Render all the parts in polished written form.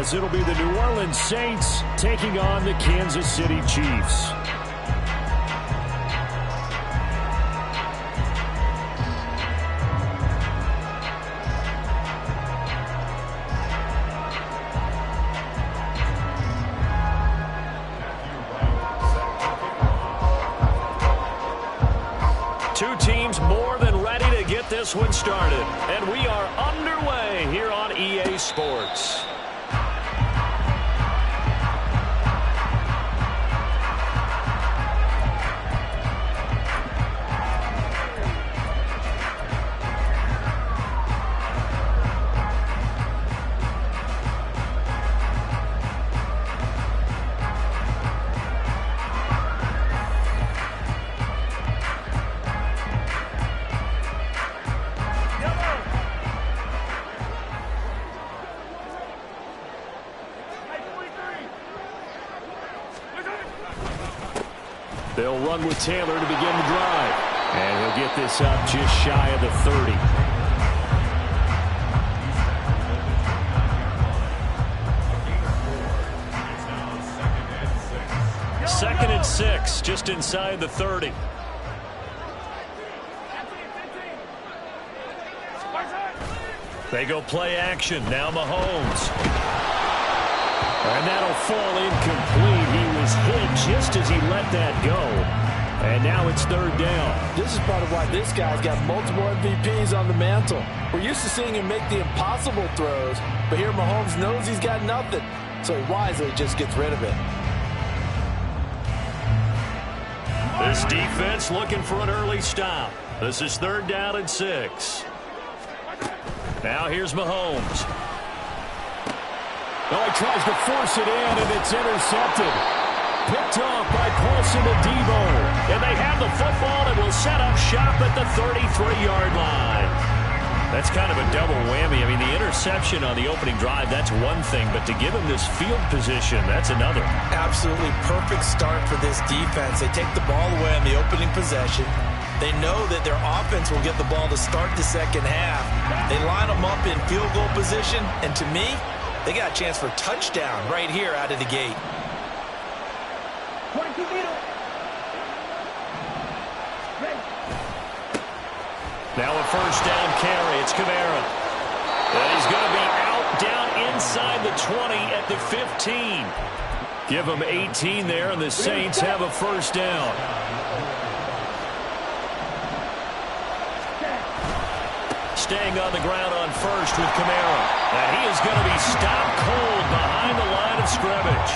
as it'll be the New Orleans Saints taking on the Kansas City Chiefs. Two teams more than ready to get this one started. And we are underway here on EA Sports. They'll run with Taylor to begin the drive. And he'll get this up just shy of the 30. Second and 6, just inside the 30. They go play action. Now Mahomes. And that'll fall incomplete. He was hit just as he let that go. And now it's third down. This is part of why this guy's got multiple MVPs on the mantle. We're used to seeing him make the impossible throws, but here Mahomes knows he's got nothing, so he wisely just gets rid of it. This defense looking for an early stop. This is third down and 6. Now here's Mahomes. Oh, he tries to force it in, and it's intercepted. Picked off by Paulson Adebo. And they have the football and will set up shop at the 33-yard line. That's kind of a double whammy. I mean, the interception on the opening drive, that's one thing. But to give him this field position, that's another. Absolutely perfect start for this defense. They take the ball away on the opening possession. They know that their offense will get the ball to start the second half. They line them up in field goal position. And to me, they got a chance for touchdown right here out of the gate. Now a first down carry. It's Kamara. And he's going to be out down inside the 20 at the 15. Give him 18 there, and the Saints have a first down. Staying on the ground on first with Kamara. And he is going to be stopped cold behind the line of scrimmage.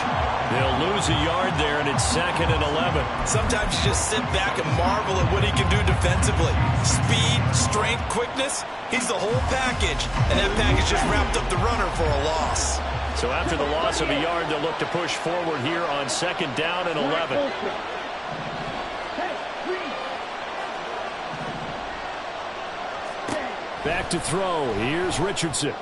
They'll lose a yard there, and it's second and 11. Sometimes you just sit back and marvel at what he can do defensively. Speed, strength, quickness. He's the whole package. And that package just wrapped up the runner for a loss. So after the loss of a yard, they'll look to push forward here on second down and 11. Back to throw. Here's Richardson.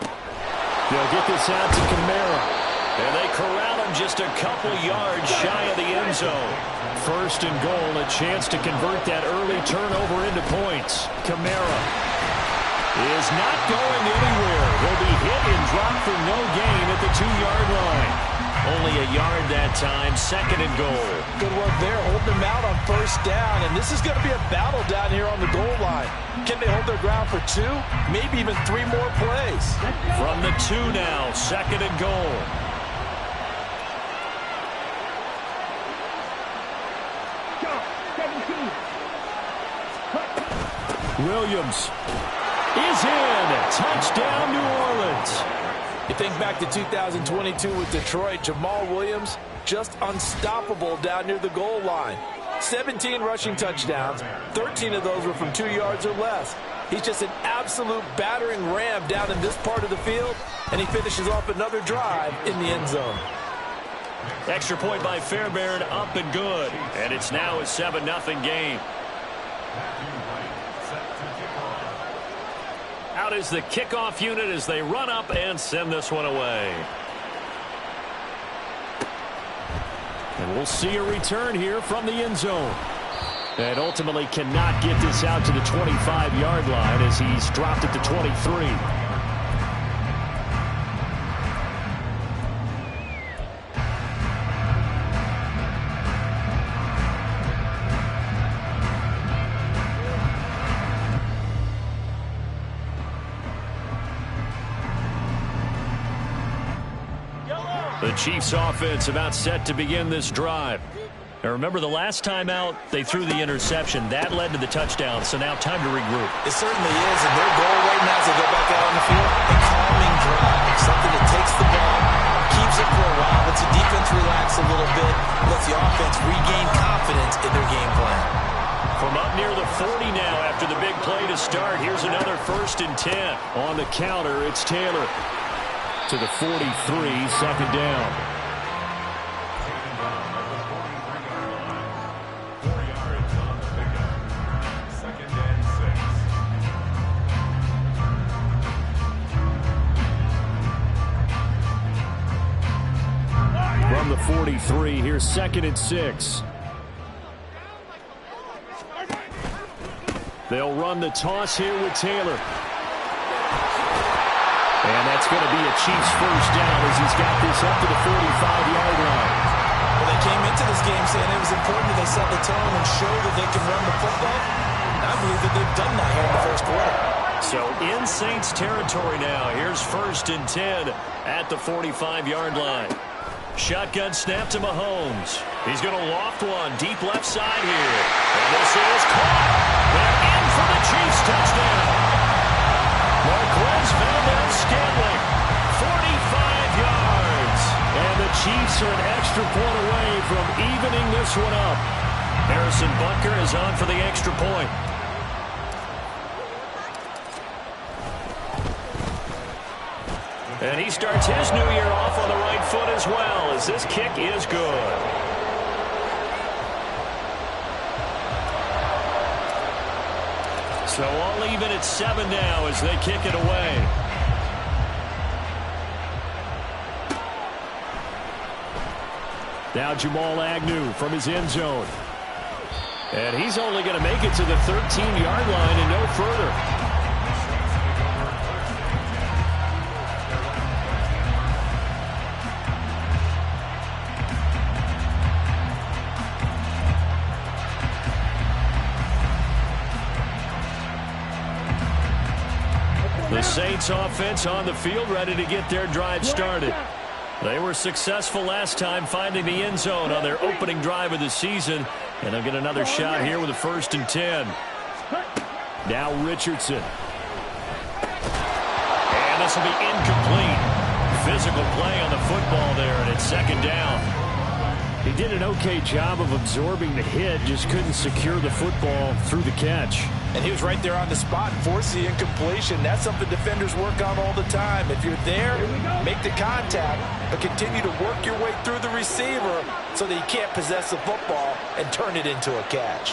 They'll get this out to Kamara. And they corral him just a couple yards shy of the end zone. First and goal, a chance to convert that early turnover into points. Kamara is not going anywhere. He'll be hit and dropped for no gain at the 2-yard line. Only a yard that time, second and goal. Good work there, holding them out on first down. And this is going to be a battle down here on the goal line. Can they hold their ground for 2? Maybe even 3 more plays. From the 2 now, second and goal. Williams is in. Touchdown, New Orleans. You think back to 2022 with Detroit, Jamal Williams just unstoppable down near the goal line. 17 rushing touchdowns, 13 of those were from 2 yards or less. He's just an absolute battering ram down in this part of the field, and he finishes off another drive in the end zone. Extra point by Fairbairn, up and good. And it's now a 7-0 game. Out is the kickoff unit as they run up and send this one away. And we'll see a return here from the end zone. And ultimately cannot get this out to the 25-yard line as he's dropped at the 23. The Chiefs offense about set to begin this drive. Now remember, the last time out, they threw the interception. That led to the touchdown, so now time to regroup. It certainly is, and their goal right now as they go back out on the field, a calming drive, something that takes the ball, keeps it for a while, lets the defense relax a little bit, lets the offense regain confidence in their game plan. From up near the 40 now after the big play to start, here's another 1st and 10. On the counter, it's Taylor to the 43, 2nd down. From the 43, here's 2nd and 6. They'll run the toss here with Taylor. And that's going to be a Chiefs 1st down as he's got this up to the 45-yard line. Well, they came into this game saying it was important that they set the tone and show that they can run the football. And I believe that they've done that here in the 1st quarter. So in Saints territory now. Here's 1st and 10 at the 45-yard line. Shotgun snap to Mahomes. He's going to loft one deep left side here. And this is caught. They're in for the Chiefs touchdown. Marquez Valdez-Scantling, 45 yards. And the Chiefs are an extra point away from evening this one up. Harrison Butker is on for the extra point. And he starts his new year off on the right foot as well, as this kick is good. So all even at 7 now as they kick it away. Now Jamal Agnew from his end zone. And he's only going to make it to the 13-yard line and no further. The Saints offense on the field, ready to get their drive started. They were successful last time finding the end zone on their opening drive of the season. And they'll get another shot here with a 1st and 10. Now Richardson. And this will be incomplete. Physical play on the football there, and it's 2nd down. He did an okay job of absorbing the hit, just couldn't secure the football through the catch. And he was right there on the spot, force the incompletion. That's something defenders work on all the time. If you're there, make the contact, but continue to work your way through the receiver so that you can't possess the football and turn it into a catch.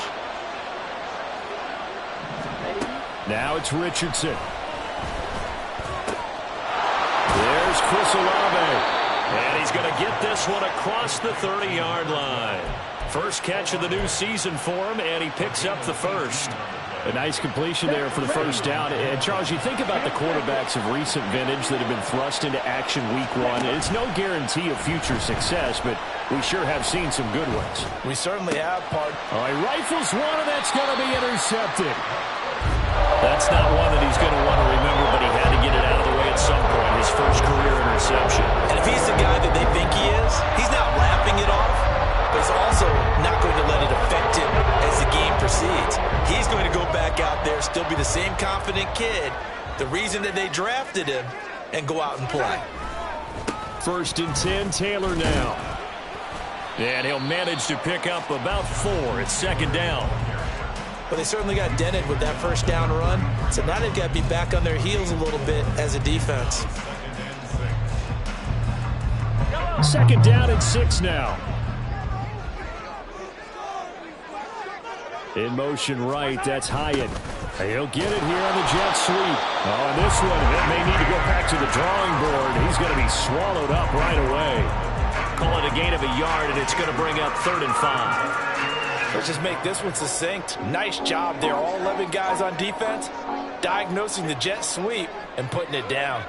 Now it's Richardson. There's Chris Olave. And he's going to get this one across the 30-yard line. First catch of the new season for him, and he picks up the 1st. A nice completion there for the 1st down. And, Charles, you think about the quarterbacks of recent vintage that have been thrust into action week 1. It's no guarantee of future success, but we sure have seen some good ones. We certainly have, Part. All right, rifles one, and that's going to be intercepted. That's not one that he's going to want to remember, but he had to get it out of the way at some point. His first career interception. And if he's the guy that they think he is, he's not laughing it off, but he's also not going to let it affect him as the game proceeds. He's going to go back out there, still be the same confident kid, the reason that they drafted him, and go out and play. 1st and 10, Taylor now. And he'll manage to pick up about 4. It's 2nd down. But they certainly got dented with that 1st down run. So now they've got to be back on their heels a little bit as a defense. 2nd down and 6 now. In motion right, that's Hyatt. He'll get it here on the jet sweep. Oh, and this one, it may need to go back to the drawing board. He's going to be swallowed up right away. Call it a gain of a yard, and it's going to bring up 3rd and 5. Let's just make this one succinct. Nice job there, all 11 guys on defense, diagnosing the jet sweep and putting it down.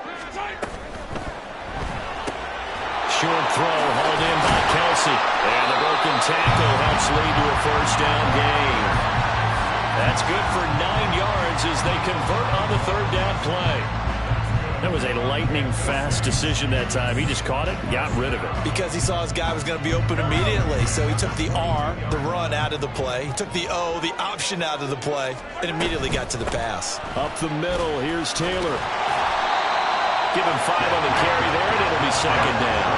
Short throw hauled in by Kelsey. And the broken tackle helps lead to a 1st down gain. That's good for 9 yards as they convert on the 3rd down play. That was a lightning-fast decision that time. He just caught it and got rid of it. Because he saw his guy was going to be open immediately. So he took the R, the run, out of the play. He took the O, the option, out of the play, and immediately got to the pass. Up the middle, here's Taylor. Give him 5 on the carry there, and it'll be second down.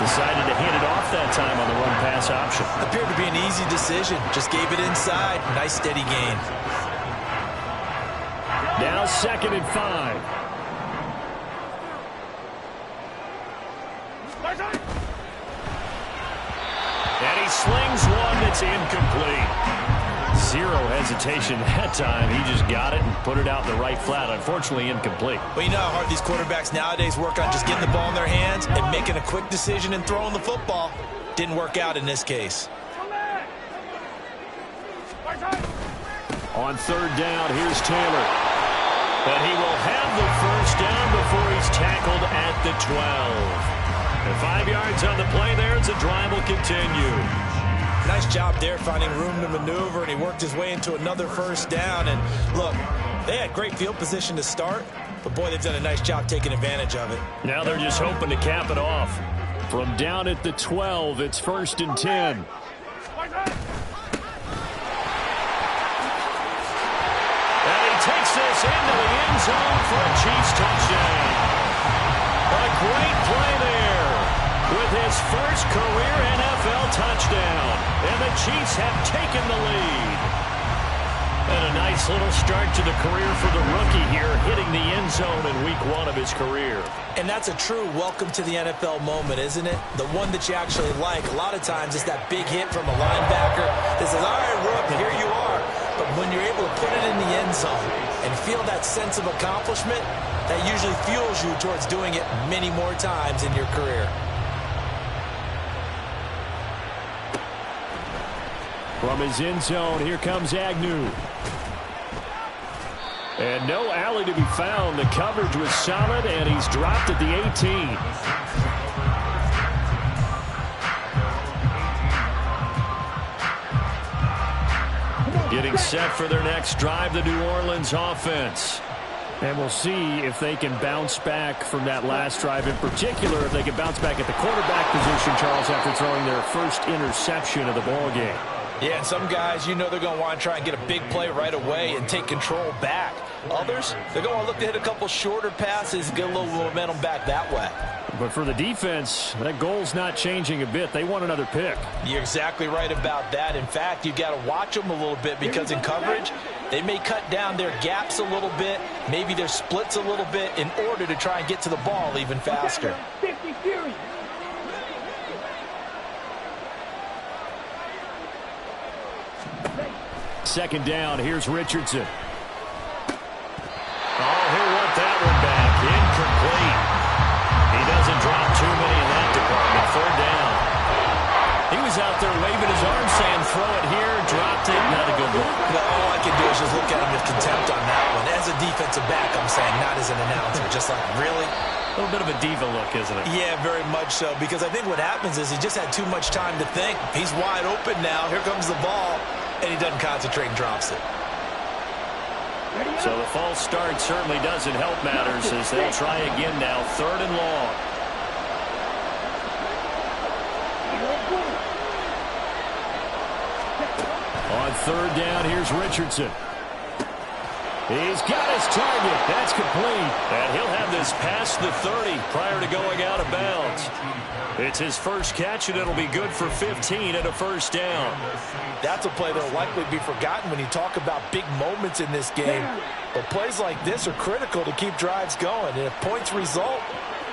Decided to hand it off that time on the run-pass option. Appeared to be an easy decision. Just gave it inside. Nice, steady gain. Now 2nd and 5. And he slings one that's incomplete. Zero hesitation that time. He just got it and put it out in the right flat. Unfortunately, incomplete. Well, you know how hard these quarterbacks nowadays work on just getting the ball in their hands and making a quick decision and throwing the football. Didn't work out in this case. On 3rd down, here's Taylor. But he will have the first down before he's tackled at the 12. And 5 yards on the play there as the drive will continue. Nice job there finding room to maneuver, and he worked his way into another first down. And look, they had great field position to start, but boy, they've done a nice job taking advantage of it. Now they're just hoping to cap it off. From down at the 12, it's 1st and 10. And he takes this into the end zone for a Chiefs touchdown. A great play there with his first career NFL touchdown. And the Chiefs have taken the lead. And a nice little start to the career for the rookie here, hitting the end zone in week 1 of his career. And that's a true welcome to the NFL moment, isn't it? The one that you actually like. A lot of times it's that big hit from a linebacker that says, all right, rookie, here you are. But when you're able to put it in the end zone and feel that sense of accomplishment, that usually fuels you towards doing it many more times in your career. From his end zone, here comes Agnew. And no alley to be found. The coverage was solid, and he's dropped at the 18. Getting set for their next drive, the New Orleans offense. And we'll see if they can bounce back from that last drive. In particular, if they can bounce back at the quarterback position, Charles, after throwing their first interception of the ballgame. Yeah, and some guys, you know they're going to want to try and get a big play right away and take control back. Others, they're going to look to hit a couple shorter passes, get a little momentum back that way. But for the defense, that goal's not changing a bit. They want another pick. You're exactly right about that. In fact, you've got to watch them a little bit because in coverage, they may cut down their gaps a little bit, maybe their splits a little bit in order to try and get to the ball even faster. 50 series. Second down, here's Richardson. Oh, he'll want that one back. Incomplete. He doesn't drop too many in that department. 3rd down. He was out there waving his arms saying, throw it here, dropped it. Not a good one. No, all I can do is just look at him with contempt on that one. As a defensive back, I'm saying, not as an announcer. Just like, really? A little bit of a diva look, isn't it? Yeah, very much so. Because I think what happens is he just had too much time to think. He's wide open now. Here comes the ball. And he doesn't concentrate and drops it. So the false start certainly doesn't help matters as they'll try again now. 3rd and long. On 3rd down, here's Richardson. He's got his target. That's complete. And he'll have this past the 30 prior to going out of bounds. It's his first catch, and it'll be good for 15 and a first down. That's a play that will likely be forgotten when you talk about big moments in this game. But plays like this are critical to keep drives going. And if points result,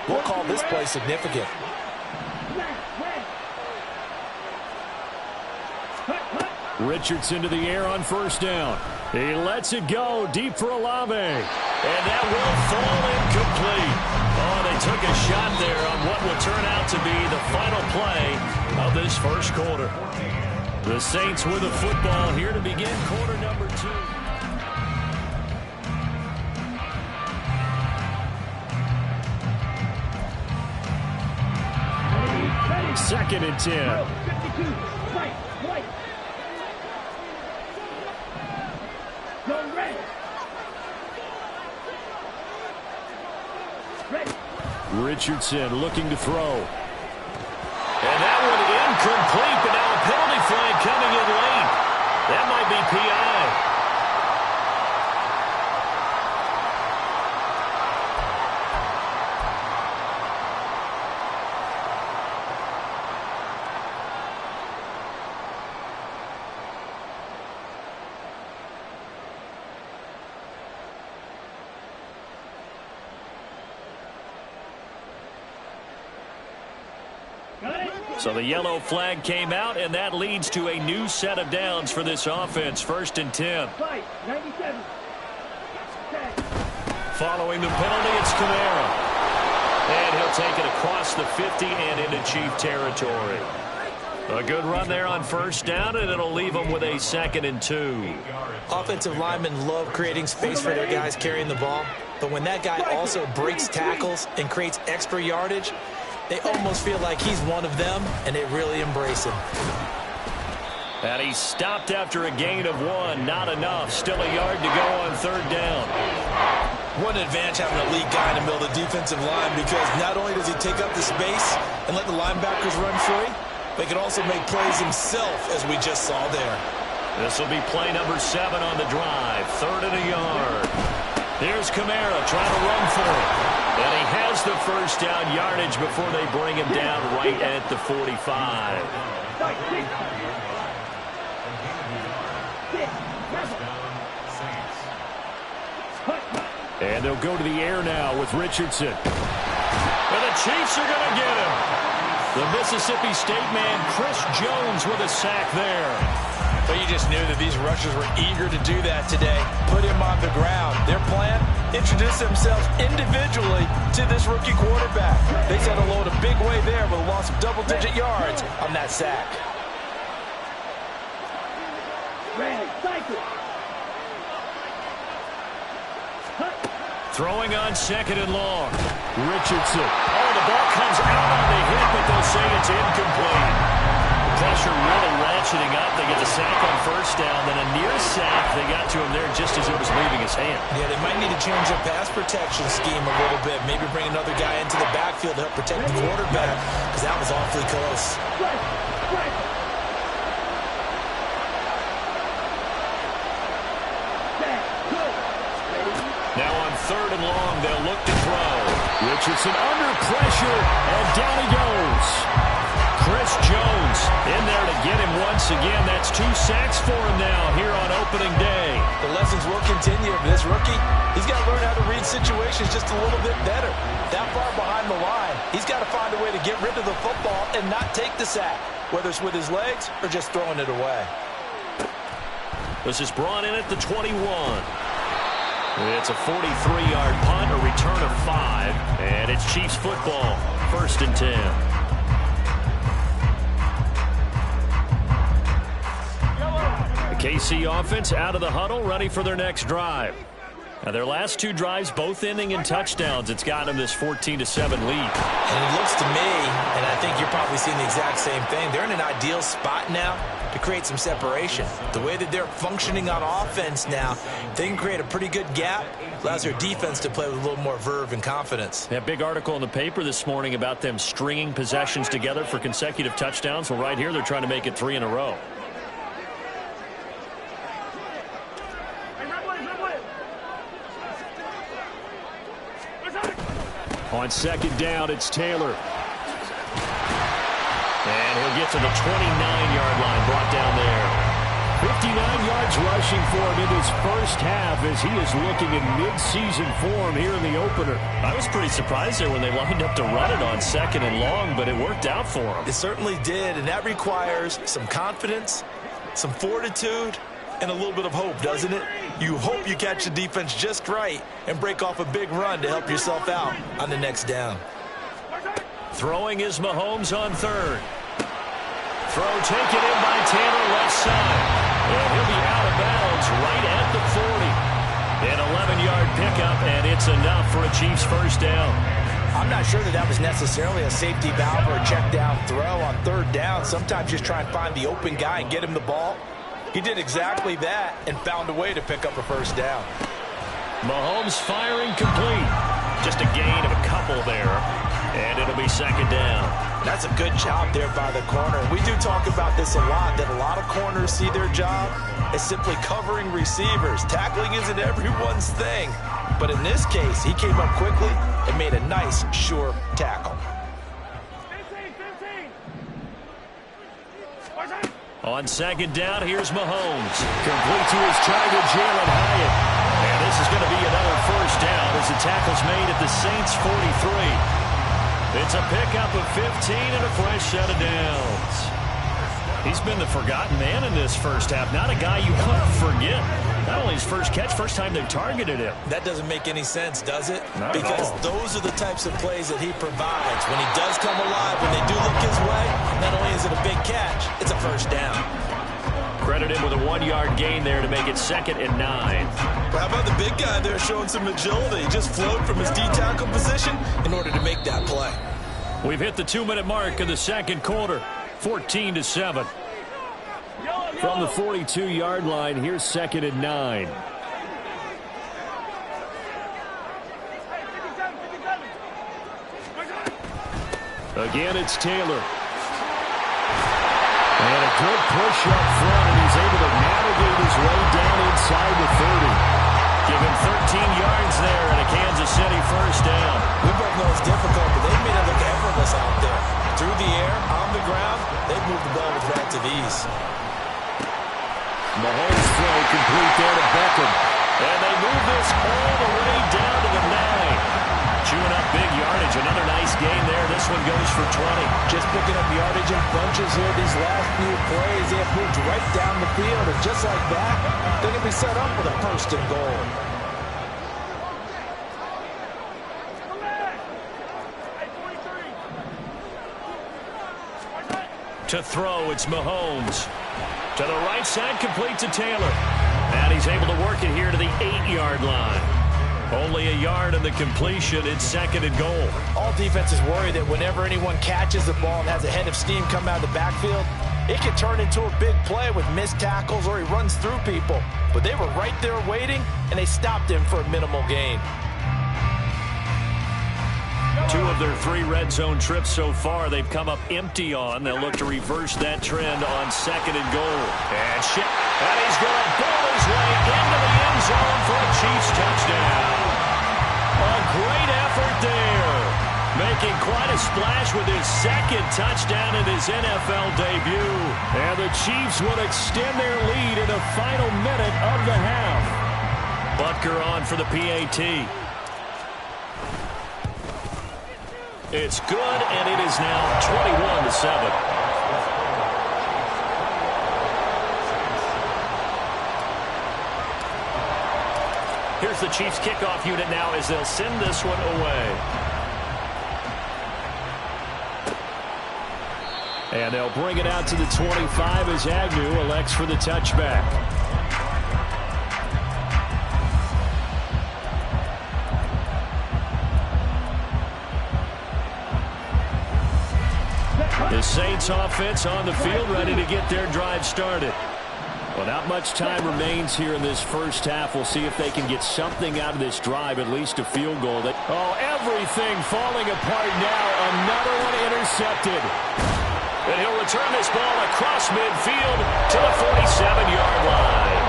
we'll call this play significant. Richardson to the air on 1st down. He lets it go deep for Olave. And that will fall incomplete. Oh, they took a shot there on what would turn out to be the final play of this first quarter. The Saints with the football here to begin quarter number 2. 2nd and 10. 52. White. Go red. Richardson looking to throw. And that one incomplete, but now a penalty flag coming in late. That might be PI. So the yellow flag came out, and that leads to a new set of downs for this offense. 1st and 10. 97. Following the penalty, it's Camara. And he'll take it across the 50 and into Chief territory. A good run there on 1st down, and it'll leave them with a 2nd and 2. Offensive linemen love creating space for their guys carrying the ball. But when that guy also breaks tackles and creates extra yardage, they almost feel like he's one of them, and they really embrace him. And he's stopped after a gain of 1. Not enough. Still a yard to go on 3rd down. What an advantage having a lead guy in the middle of the defensive line, because not only does he take up the space and let the linebackers run free, but he can also make plays himself, as we just saw there. This will be play number 7 on the drive. 3rd and a yard. Here's Camara trying to run for it. And he has the 1st down yardage before they bring him down right at the 45. And they'll go to the air now with Richardson. And the Chiefs are going to get him. The Mississippi State man, Chris Jones, with a sack there. But you just knew that these rushers were eager to do that today. Put him on the ground. Their plan, introduce themselves individually to this rookie quarterback. They set a load a big way there with a loss of double-digit yards on that sack. Throwing on 2nd and long. Richardson. Oh, the ball comes out on the hit, but they'll say it's incomplete. Pressure really ratcheting up. They get the sack on 1st down, then a near sack. They got to him there just as it was leaving his hand. Yeah, they might need to change their pass protection scheme a little bit. Maybe bring another guy into the backfield to help protect the quarterback, because that was awfully close. Now on 3rd and long, they'll look to throw. Richardson under pressure, and down he goes. Chris Jones in there to get him once again. That's 2 sacks for him now here on opening day. The lessons will continue for this rookie. He's got to learn how to read situations just a little bit better. That far behind the line, he's got to find a way to get rid of the football and not take the sack, whether it's with his legs or just throwing it away. This is brought in at the 21. It's a 43-yard punt, a return of 5, and it's Chiefs football, 1st and 10. KC offense out of the huddle, ready for their next drive. Now their last 2 drives, both ending in touchdowns. It's got them this 14-7 lead. And it looks to me, and I think you're probably seeing the exact same thing, they're in an ideal spot now to create some separation. The way that they're functioning on offense now, they can create a pretty good gap. Allows their defense to play with a little more verve and confidence. That big article in the paper this morning about them stringing possessions together for consecutive touchdowns. Well, right here, they're trying to make it 3 in a row. On 2nd down, it's Taylor. And he'll get to the 29-yard line, brought down there. 59 yards rushing for him in his 1st half as he is looking in mid-season form here in the opener. I was pretty surprised there when they lined up to run it on 2nd and long, but it worked out for him. It certainly did, and that requires some confidence, some fortitude, and a little bit of hope, doesn't it? You hope you catch the defense just right and break off a big run to help yourself out on the next down. Throwing is Mahomes on 3rd. Throw taken in by Taylor, left side. And he'll be out of bounds right at the 40. An 11-yard pickup, and it's enough for a Chiefs 1st down. I'm not sure that was necessarily a safety valve or a check down throw on 3rd down. Sometimes just try and find the open guy and get him the ball. He did exactly that and found a way to pick up a 1st down. Mahomes firing complete. Just a gain of a couple there. And it'll be second down. That's a good job there by the corner. We do talk about this a lot, that a lot of corners see their job as simply covering receivers. Tackling isn't everyone's thing. But in this case, he came up quickly and made a nice, sure tackle. 15. On second down, here's Mahomes. Complete to his target, Jalen Hyatt. And this is going to be another first down as the tackle's made at the Saints' 43. It's a pickup of 15 and a fresh set of downs. He's been the forgotten man in this first half. Not a guy you want to forget. Not only his first catch, first time they've targeted him. That doesn't make any sense, does it? Not because at all. Those are the types of plays that he provides. When he does come alive, when they do look his way, not only is it a big catch, it's a first down. Credit him with a 1-yard gain there to make it 2nd and 9. Well, how about the big guy there showing some agility? He just flowed from his D-tackle position in order to make that play. We've hit the 2-minute mark of the second quarter, 14-7. From the 42-yard line, here's 2nd and 9. Again, it's Taylor. And a good push up front, and he's able to navigate his way down inside the 30. Give him 13 yards there and a Kansas City first down. We both know it's difficult, but they've made it look effortless out there. Through the air, on the ground, they've moved the ball with relative ease. Mahomes throw complete there to Beckham. And they move this all the way down to the 9. Chewing up big yardage. Another nice gain there. This one goes for 20. Just picking up yardage in bunches here. These last few plays, they have moved right down the field. And just like that, they're going to be set up with a first and goal. To throw, it's Mahomes. To the right side, complete to Taylor. And he's able to work it here to the 8-yard line. Only a yard in the completion. It's 2nd and goal. All defenses worry that whenever anyone catches the ball and has a head of steam come out of the backfield, it can turn into a big play with missed tackles or he runs through people. But they were right there waiting, and they stopped him for a minimal gain. 2 of their 3 red zone trips so far they've come up empty on. They'll look to reverse that trend on 2nd and goal. And he's going to bowl his way into the end zone for a Chiefs touchdown. A great effort there. Making quite a splash with his 2nd touchdown in his NFL debut. And the Chiefs will extend their lead in the final minute of the half. Butker on for the PAT. It's good, and it is now 21-7. Here's the Chiefs kickoff unit now as they'll send this one away. And they'll bring it out to the 25 as Agnew elects for the touchback. The Saints offense on the field, ready to get their drive started. Well, not much time remains here in this first half. We'll see if they can get something out of this drive, at least a field goal. Everything falling apart now. Another one intercepted. And he'll return this ball across midfield to the 47-yard line.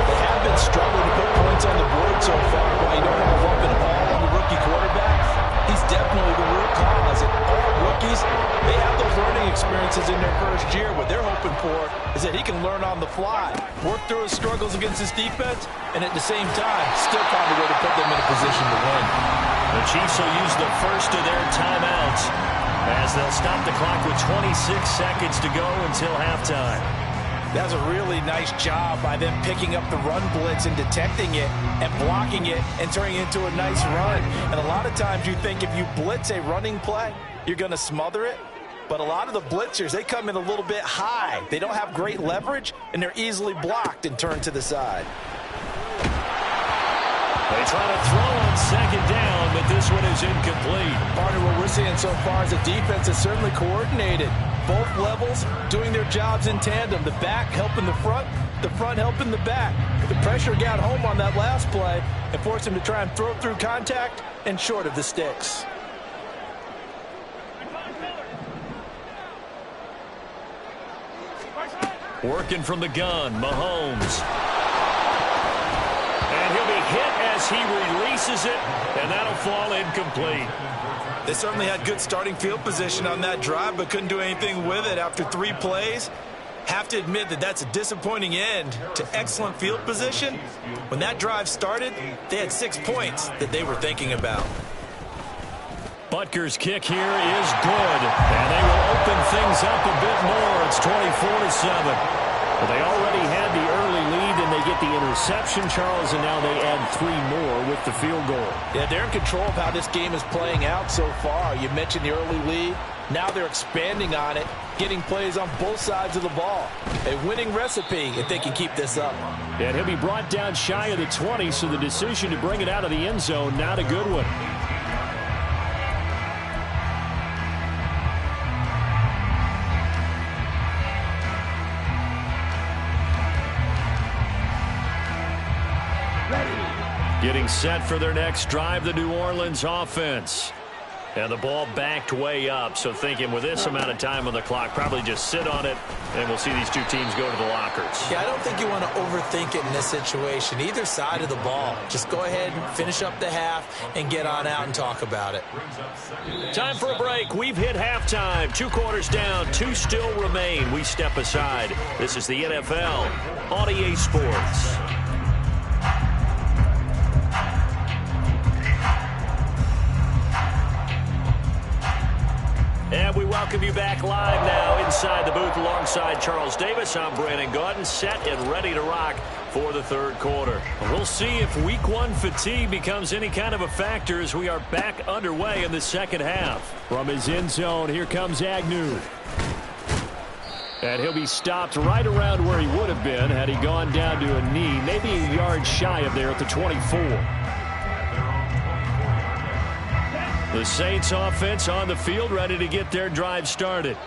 They have been struggling to put points on the board so far. While you don't have a lump in all on the rookie quarterback, he's definitely the root cause. And all rookies, they have those learning experiences in their first year. What they're hoping for is that he can learn on the fly, work through his struggles against his defense, and at the same time, still find a way to put them in a position to win. The Chiefs will use the first of their timeouts as they'll stop the clock with 26 seconds to go until halftime. That's a really nice job by them picking up the run blitz and detecting it and blocking it and turning it into a nice run. And a lot of times you think if you blitz a running play, you're going to smother it. But a lot of the blitzers, they come in a little bit high. They don't have great leverage, and they're easily blocked and turned to the side. They try to throw on second down, but this one is incomplete. Partner, what we're seeing so far is the defense is certainly coordinated. Both levels doing their jobs in tandem. The back helping the front helping the back. The pressure got home on that last play and forced him to try and throw through contact and short of the sticks. Working from the gun, Mahomes. And he'll be hit as he releases it, and that'll fall incomplete. They certainly had good starting field position on that drive, but couldn't do anything with it after 3 plays. Have to admit that that's a disappointing end to excellent field position. When that drive started, they had 6 points that they were thinking about. Butker's kick here is good, and they will open things up a bit more. It's 24-7. Well, they already had the early lead, and they get the interception, Charles, and now they add 3 more with the field goal. Yeah, they're in control of how this game is playing out so far. You mentioned the early lead. Now they're expanding on it, getting plays on both sides of the ball. A winning recipe if they can keep this up. And he'll be brought down shy of the 20, so the decision to bring it out of the end zone, not a good one. Getting set for their next drive, the New Orleans offense. And the ball backed way up, so thinking with this amount of time on the clock, probably just sit on it, and we'll see these 2 teams go to the lockers. Yeah, I don't think you want to overthink it in this situation. Either side of the ball. Just go ahead and finish up the half and get on out and talk about it. Time for a break. We've hit halftime. 2 quarters down, 2 still remain. We step aside. This is the NFL on EA Sports. And we welcome you back live now inside the booth alongside Charles Davis. I'm Brandon Gaudin, set and ready to rock for the 3rd quarter. We'll see if Week 1 fatigue becomes any kind of a factor as we are back underway in the 2nd half. From his end zone, here comes Agnew. And he'll be stopped right around where he would have been had he gone down to a knee, maybe a yard shy of there at the 24. The Saints offense on the field, ready to get their drive started.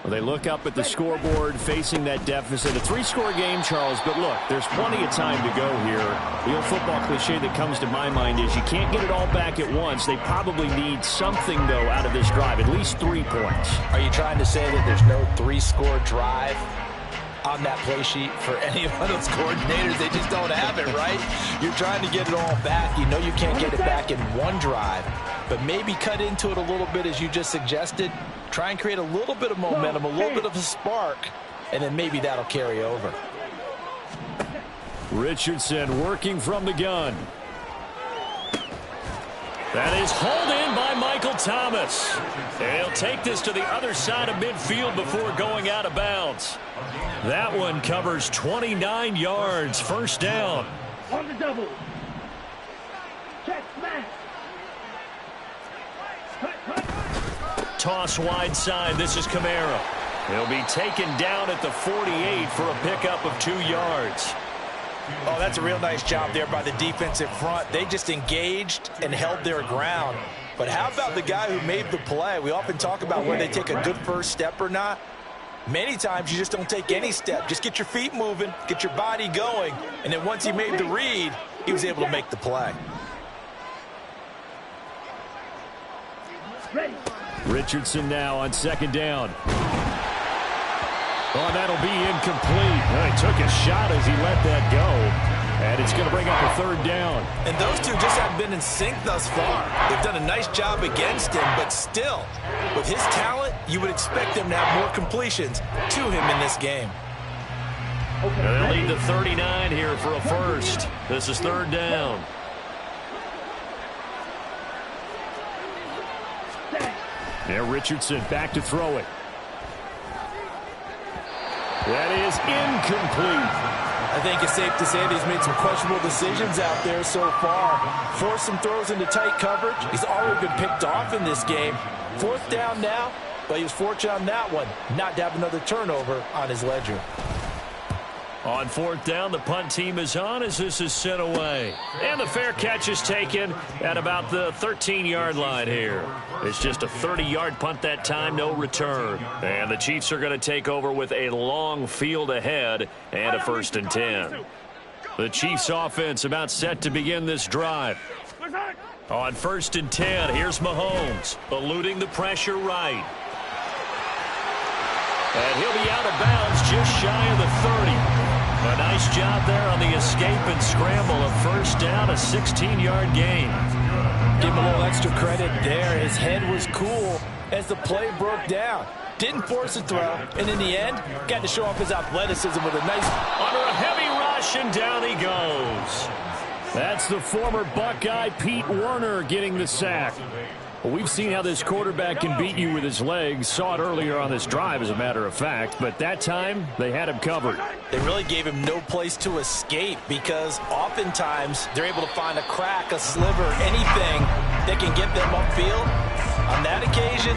Well, they look up at the scoreboard facing that deficit. A 3-score game, Charles, but look, there's plenty of time to go here. The old football cliche that comes to my mind is you can't get it all back at once. They probably need something, though, out of this drive, at least 3 points. Are you trying to say that there's no 3-score drive on that play sheet for any of those coordinators? They just don't have it, right? You're trying to get it all back. You know you can't get it back in one drive, but maybe cut into it a little bit as you just suggested. Try and create a little bit of momentum, a little bit of a spark, and then maybe that'll carry over. Richardson working from the gun. That is hauled in by Michael Thomas. And he'll take this to the other side of midfield before going out of bounds. That one covers 29 yards. 1st down. On the double. Check, smash. Toss wide side. This is Kamara. He'll be taken down at the 48 for a pickup of 2 yards. Oh, that's a real nice job there by the defensive front. They just engaged and held their ground. But how about the guy who made the play? We often talk about whether they take a good first step or not. Many times you just don't take any step. Just get your feet moving, get your body going, and then once he made the read, he was able to make the play. Richardson now on 2nd down. Oh, that'll be incomplete. He took a shot as he let that go. And it's going to bring up a 3rd down. And those two just haven't been in sync thus far. They've done a nice job against him, but still, with his talent, you would expect him to have more completions to him in this game. And they'll lead the 39 here for a 1st. This is 3rd down. Yeah, Richardson back to throw it. That is incomplete. I think it's safe to say that he's made some questionable decisions out there so far. Forced some throws into tight coverage. He's already been picked off in this game. 4th down now, but he was fortunate on that one not to have another turnover on his ledger. On 4th down, the punt team is on as this is sent away. And the fair catch is taken at about the 13-yard line here. It's just a 30-yard punt that time, no return. And the Chiefs are going to take over with a long field ahead and a 1st and 10. The Chiefs offense about set to begin this drive. On 1st and 10, here's Mahomes, eluding the pressure right. And he'll be out of bounds just shy of the 30. A nice job there on the escape and scramble. A first down, a 16-yard gain. Give him a little extra credit there. His head was cool as the play broke down. Didn't force a throw, and in the end, got to show off his athleticism with a nice... Under a heavy rush, and down he goes. That's the former Buckeye Pete Werner getting the sack. Well, we've seen how this quarterback can beat you with his legs. Saw it earlier on this drive, as a matter of fact. But that time, they had him covered. They really gave him no place to escape because oftentimes they're able to find a crack, a sliver, anything that can get them upfield. On that occasion,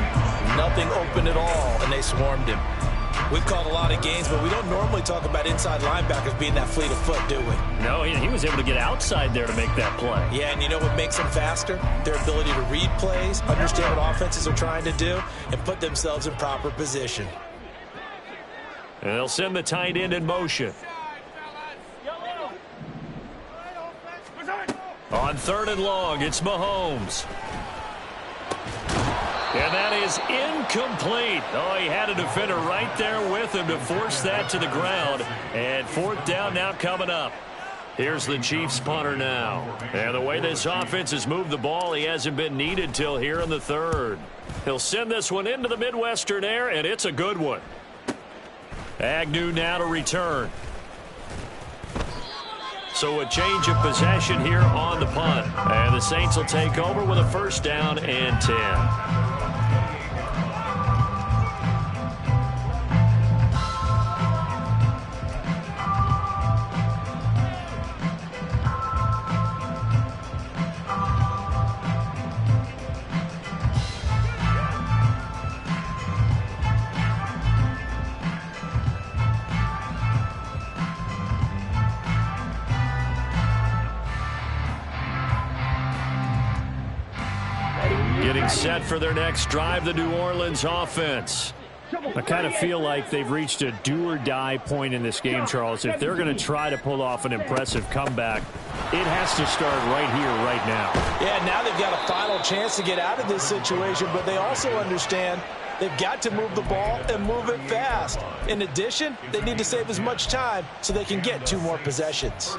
nothing open at all, and they swarmed him. We've called a lot of games, but we don't normally talk about inside linebackers being that fleet of foot, do we? No, he was able to get outside there to make that play. Yeah, and you know what makes them faster? Their ability to read plays, understand what offenses are trying to do, and put themselves in proper position. And they'll send the tight end in motion. On 3rd and long, it's Mahomes. And that is incomplete. Oh, he had a defender right there with him to force that to the ground. And 4th down now coming up. Here's the Chiefs punter now. And the way this offense has moved the ball, he hasn't been needed till here in the 3rd. He'll send this one into the Midwestern air, and it's a good one. Agnew now to return. So a change of possession here on the punt. And the Saints will take over with a 1st down and 10. Getting set for their next drive, the New Orleans offense. I kind of feel like they've reached a do-or-die point in this game, Charles. If they're going to try to pull off an impressive comeback, it has to start right here, right now. Yeah, now they've got a final chance to get out of this situation, but they also understand they've got to move the ball and move it fast. In addition, they need to save as much time so they can get 2 more possessions.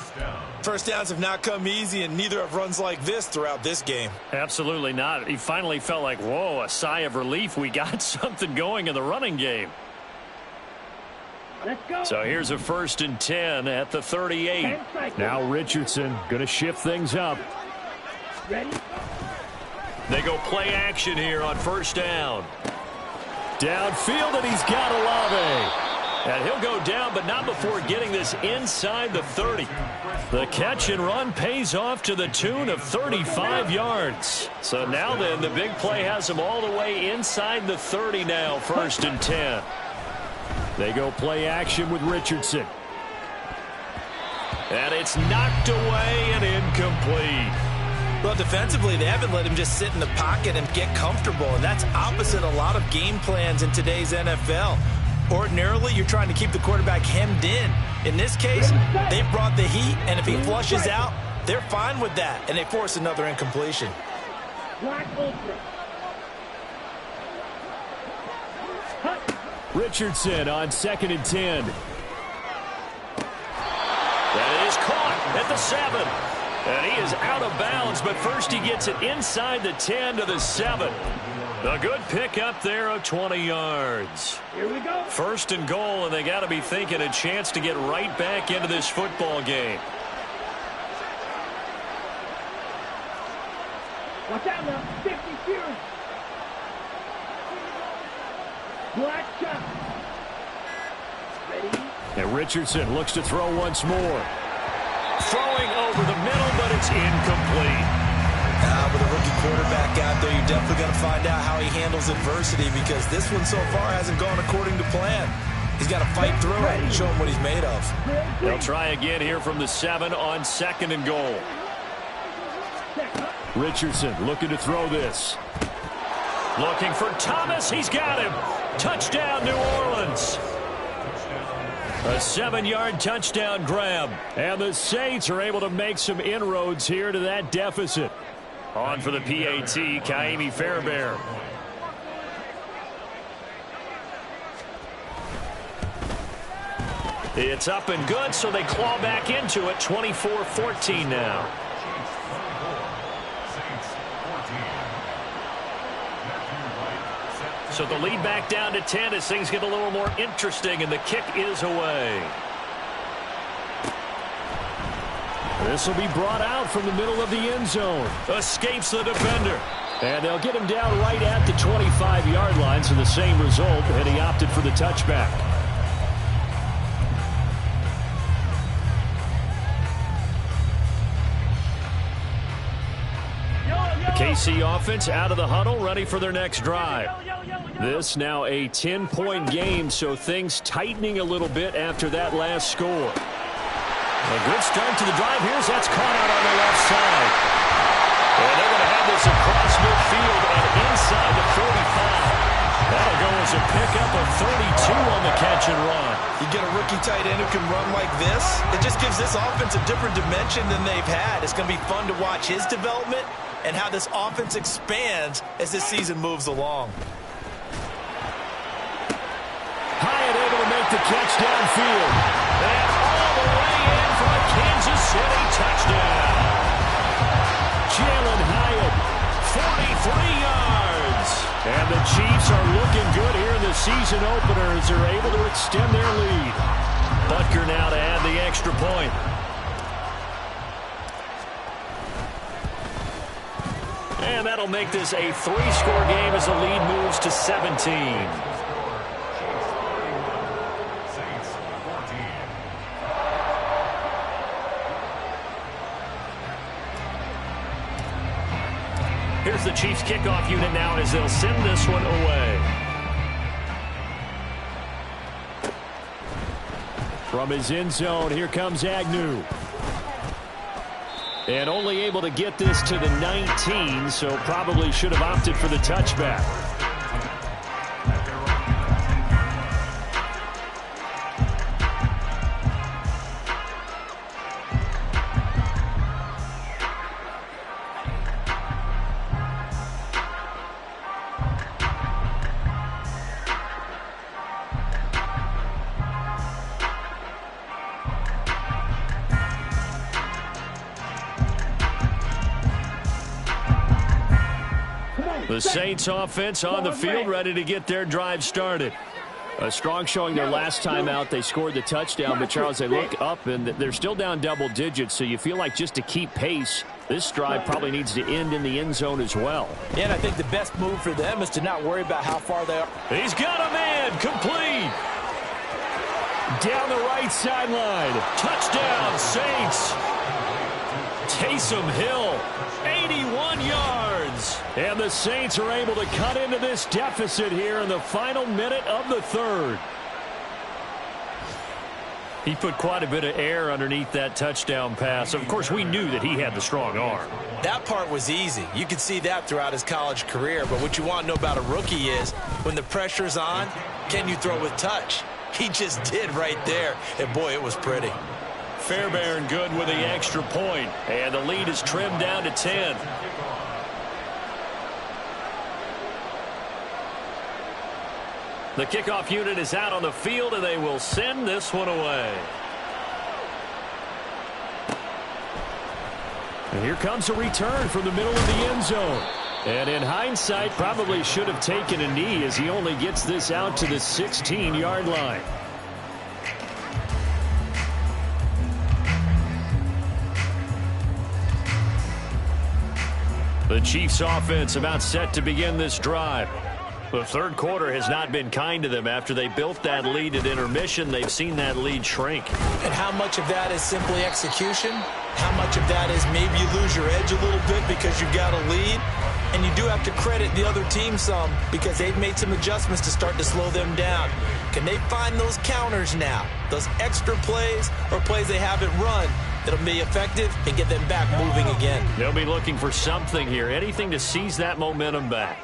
First downs have not come easy, and neither have runs like this throughout this game. Absolutely not. He finally felt like, whoa, a sigh of relief. We got something going in the running game. Let's go. So here's a 1st and 10 at the 38. Now Richardson going to shift things up. Ready? They go play action here on 1st down. Downfield, and he's got Olave. And he'll go down, but not before getting this inside the 30. The catch and run pays off to the tune of 35 yards. So now then, the big play has him all the way inside the 30 now, 1st and 10. They go play action with Richardson. And it's knocked away and incomplete. Well, defensively, they haven't let him just sit in the pocket and get comfortable, and that's opposite a lot of game plans in today's NFL. Ordinarily, you're trying to keep the quarterback hemmed in. In this case, they've brought the heat, and if he flushes out, they're fine with that, and they force another incompletion. Richardson on 2nd and 10. That is caught at the 7. And he is out of bounds, but first he gets it inside the 10 to the 7. A good pickup there of 20 yards. Here we go. 1st and goal, and they got to be thinking a chance to get right back into this football game. Watch out now. 50 Fury. Black shot. Ready? And Richardson looks to throw once more. Throwing over the middle, but it's incomplete. With a rookie quarterback out there, you're definitely going to find out how he handles adversity because this one so far hasn't gone according to plan. He's got to fight through it and show him what he's made of. They'll try again here from the 7 on 2nd and goal. Richardson looking to throw this. Looking for Thomas. He's got him. Touchdown, New Orleans. A 7-yard touchdown grab. And the Saints are able to make some inroads here to that deficit. On for the PAT, Kaimi Fairbairn. It's up and good, so they claw back into it. 24-14 now. So the lead back down to 10 as things get a little more interesting, and the kick is away. This will be brought out from the middle of the end zone. Escapes the defender. And they'll get him down right at the 25-yard line, so the same result, and he opted for the touchback. The KC offense out of the huddle, ready for their next drive. This now a 10-point game, so things tightening a little bit after that last score. A good start to the drive. That's caught out on the left side. And they're going to have this across midfield and inside the 45. That'll go as a pickup of 32 on the catch and run. You get a rookie tight end who can run like this, it just gives this offense a different dimension than they've had. It's going to be fun to watch his development and how this offense expands as this season moves along. Hyatt able to make the catch downfield. And all the way in for a Kansas City touchdown. Jalen Hyatt, 43 yards. And the Chiefs are looking good here in the season opener as they're able to extend their lead. Butker now to add the extra point. And that'll make this a 3-score game as the lead moves to 17. Here's the Chiefs kickoff unit now as they'll send this one away. From his end zone, here comes Agnew. And only able to get this to the 19, so probably should have opted for the touchback. The Saints offense on the field, ready to get their drive started. A strong showing their last time out. They scored the touchdown, but Charles, they look up and they're still down double digits, so you feel like just to keep pace, this drive probably needs to end in the end zone as well. Yeah, and I think the best move for them is to not worry about how far they are. He's got a man, complete. Down the right sideline. Touchdown, Saints. Taysom Hill, 81 yards. And the Saints are able to cut into this deficit here in the final minute of the third. He put quite a bit of air underneath that touchdown pass. Of course, we knew that he had the strong arm. That part was easy. You could see that throughout his college career. But what you want to know about a rookie is when the pressure's on, can you throw with touch? He just did right there. And, boy, it was pretty. Fairbairn good with the extra point. And the lead is trimmed down to 10. The kickoff unit is out on the field, and they will send this one away. And here comes a return from the middle of the end zone. And in hindsight, probably should have taken a knee as he only gets this out to the 16-yard line. The Chiefs offense about set to begin this drive. The third quarter has not been kind to them. After they built that lead at intermission, they've seen that lead shrink. And how much of that is simply execution? How much of that is maybe you lose your edge a little bit because you've got a lead? And you do have to credit the other team some because they've made some adjustments to start to slow them down. Can they find those counters now? Those extra plays or plays they haven't run that'll be effective and get them back moving again. They'll be looking for something here, anything to seize that momentum back.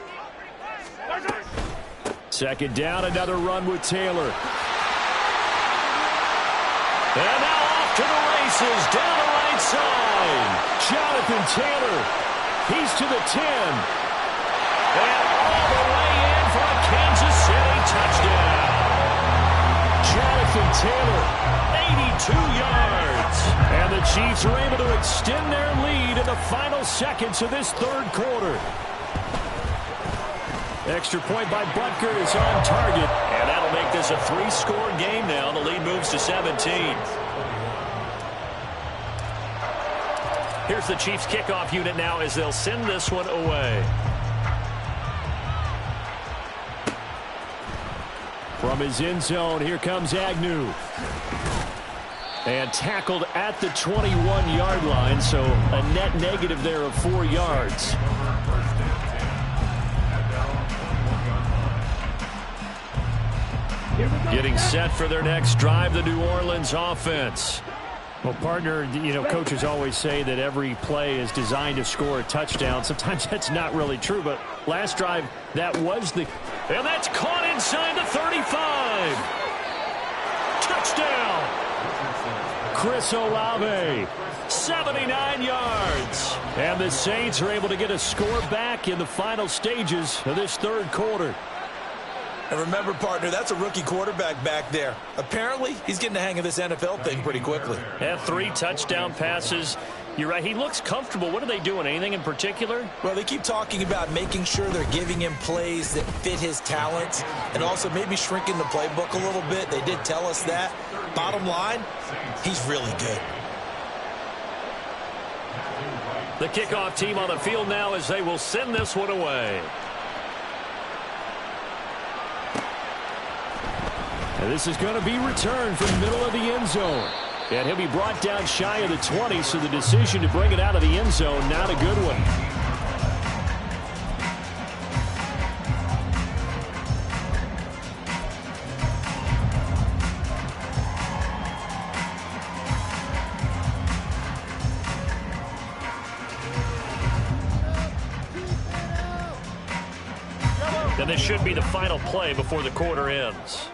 Second down, another run with Taylor. And now off to the races, down the right side. Jonathan Taylor, he's to the 10. And all the way in for a Kansas City touchdown. Jonathan Taylor, 82 yards. And the Chiefs are able to extend their lead in the final seconds of this third quarter. Extra point by Butker is on target. And that'll make this a 3-score game now. The lead moves to 17. Here's the Chiefs kickoff unit now as they'll send this one away. From his end zone, here comes Agnew. And tackled at the 21-yard line, so a net negative there of 4 yards. Getting set for their next drive, the New Orleans offense. Well, partner, you know, coaches always say that every play is designed to score a touchdown. Sometimes that's not really true, but last drive, that was the... And that's caught inside the 35. Touchdown. Chris Olave, 79 yards. And the Saints are able to get a score back in the final stages of this third quarter. And remember, partner, that's a rookie quarterback back there. Apparently, he's getting the hang of this NFL thing pretty quickly. Had 3 touchdown passes. You're right, he looks comfortable. What are they doing? Anything in particular? Well, they keep talking about making sure they're giving him plays that fit his talents and also maybe shrinking the playbook a little bit. They did tell us that. Bottom line, he's really good. The kickoff team on the field now as they will send this one away. And this is going to be returned from the middle of the end zone. And he'll be brought down shy of the 20, so the decision to bring it out of the end zone, not a good one. And this should be the final play before the quarter ends.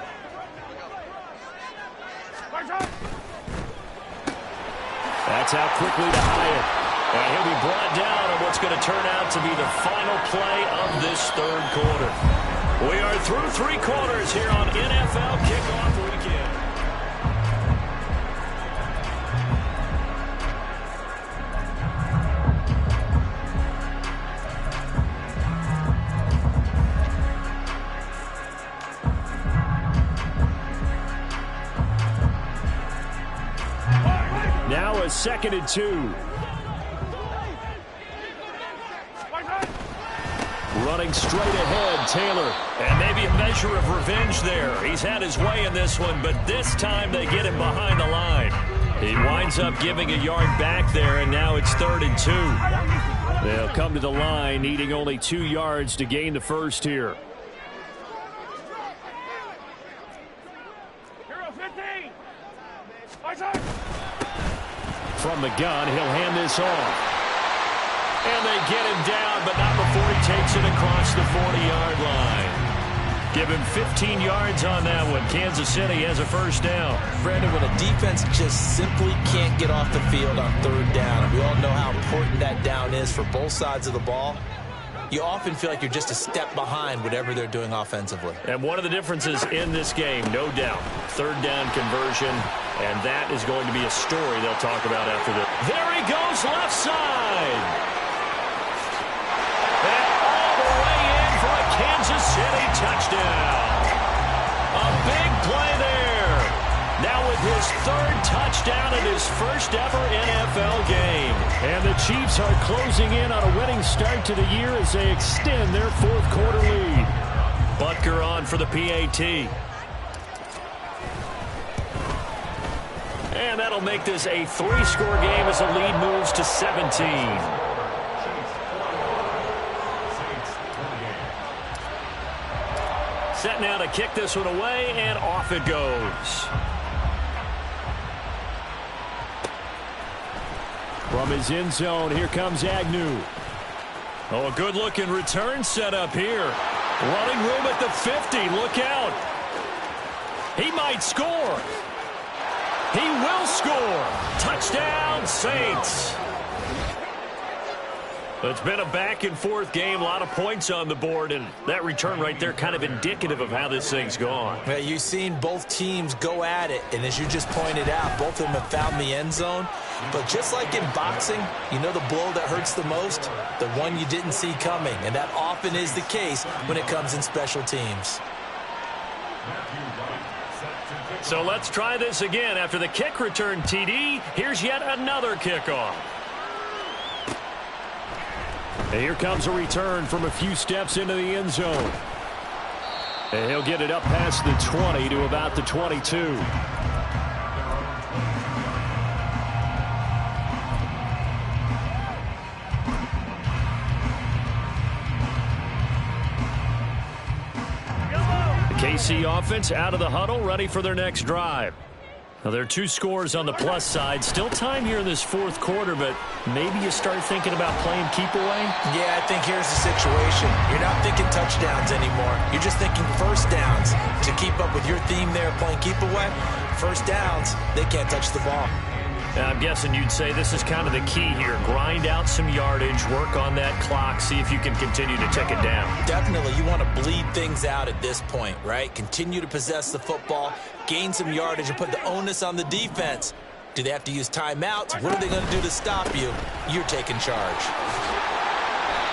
That's out quickly to Hyatt. And he'll be brought down on what's going to turn out to be the final play of this third quarter. We are through 3 quarters here on NFL Kickoff Weekend. Now a 2nd and 2. Running straight ahead, Taylor. And maybe a measure of revenge there. He's had his way in this one, but this time they get him behind the line. He winds up giving a yard back there, and now it's 3rd and 2. They'll come to the line, needing only 2 yards to gain the first here. From the gun, he'll hand this off. And they get him down, but not before he takes it across the 40-yard line. Give him 15 yards on that one. Kansas City has a first down. Brandon, when a defense just simply can't get off the field on 3rd down, and we all know how important that down is for both sides of the ball, you often feel like you're just a step behind whatever they're doing offensively. And one of the differences in this game, no doubt, 3rd down conversion, and that is going to be a story they'll talk about after this. There he goes, left side. And all the way in for a Kansas City touchdown. A big play there. Now with his 3rd touchdown in his first ever NFL game. And the Chiefs are closing in on a winning start to the year as they extend their 4th quarter lead. Butker on for the PAT. And that'll make this a 3-score game as the lead moves to 17. Set now to kick this one away, and off it goes. From his end zone, here comes Agnew. Oh, a good-looking return set up here. Running room at the 50. Look out. He might score. He will score. Touchdown, Saints. It's been a back-and-forth game, a lot of points on the board, and that return right there kind of indicative of how this thing's gone. Well, you've seen both teams go at it, and as you just pointed out, both of them have found the end zone. But just like in boxing, you know the blow that hurts the most? The one you didn't see coming, and that often is the case when it comes in special teams. So let's try this again. After the kick return TD, here's yet another kickoff. And here comes a return from a few steps into the end zone. And he'll get it up past the 20 to about the 22. The KC offense out of the huddle, ready for their next drive. Now, there are 2 scores on the plus side. Still time here in this fourth quarter, but maybe you start thinking about playing keep away? Yeah, I think here's the situation. You're not thinking touchdowns anymore. You're just thinking first downs. To keep up with your theme there, playing keep away, first downs, they can't touch the ball. I'm guessing you'd say this is kind of the key here. Grind out some yardage, work on that clock, see if you can continue to tick it down. Definitely, you want to bleed things out at this point, right? Continue to possess the football, gain some yardage, and put the onus on the defense. Do they have to use timeouts? What are they going to do to stop you? You're taking charge.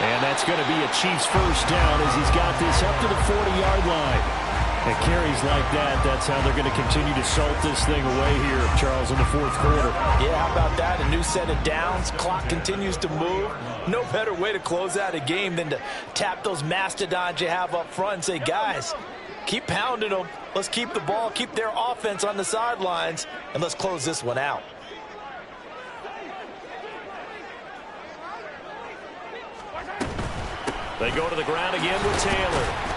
And that's going to be a Chiefs first down as he's got this up to the 40-yard line. And carries like that, that's how they're going to continue to salt this thing away here, Charles, in the fourth quarter. Yeah, how about that? A new set of downs. Clock continues to move. No better way to close out a game than to tap those mastodons you have up front and say, guys, keep pounding them. Let's keep the ball, keep their offense on the sidelines, and let's close this one out. They go to the ground again with Taylor.